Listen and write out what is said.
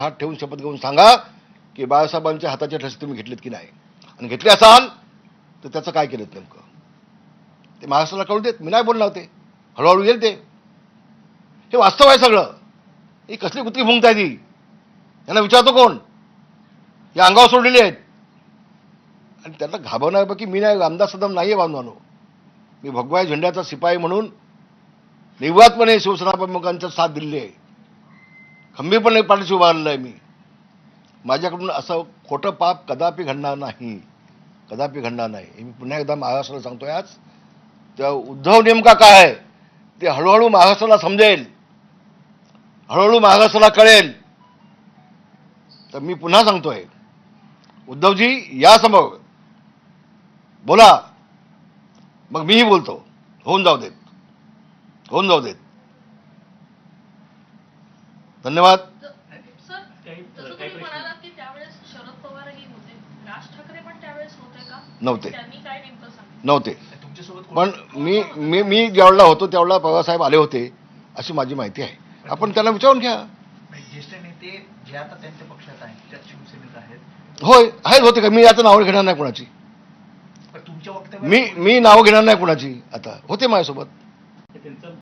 हात ठेवून शपथ घेऊन सांगा की बाळासाहेबांच्या हाताचे ठसे तुम्ही घेतलेत की नाही, आणि घेतले असाल तर त्याचं काय केलं नेमकं ते महाराष्ट्राला कळू देत. मी नाही बोलणार ते, हळूहळू येईल ते. हे वास्तव आहे सगळं. ही कसली कुत्री भुंकताय ती, यांना विचारतो कोण? या अंगावर सोडलेली आहेत. आणि त्यांना घाबरणार की मी नाही, आमदार सदम नाही आहे बांधवानो. मी भगवा झेंड्याचा शिपाई म्हणून निर्वातपणे शिवसेना प्रमुखांचा साथ दिलेली आहे. खंबीरपणे पाठीशी उभारलेलं आहे मी. माझ्याकडून असं खोटं पाप कदापि घडणार नाही, कदापि घडणार नाही. हे मी पुन्हा एकदा महाराष्ट्राला सांगतोय. आज त्या उद्धव नेमका काय आहे ते हळूहळू महाराष्ट्राला समजेल, हळूहळू महाराष्ट्राला कळेल. तर मी पुन्हा सांगतोय, उद्धवजी या समोर बोला, मग मीही बोलतो. होऊन जाऊ देत, होऊन जाऊ देत. धन्यवाद. सर, जसं तुम्ही म्हणालात की त्यावेळेस शरद पवारही होते, राज ठाकरे पण त्यावेळेस होते का? नव्हते. त्यांनी काय नेमकं सांगितलं? नव्हते. पण मी मी मी ज्यावेळेला होतो त्यावेळेला पवारसाहेब आले होते अशी माझी माहिती आहे. आपण त्यांना विचारून घ्या. ज्येष्ठ नेते जे आता त्यांच्या पक्षात आहेत, त्या शिवसेनेत आहेत. होय आहेत, होते का? मी आता नावं घेणार नाही कोणाची. पण तुमच्या वक्तव्यात मी नावं घेणार नाही कोणाची. आता होते माझ्यासोबत.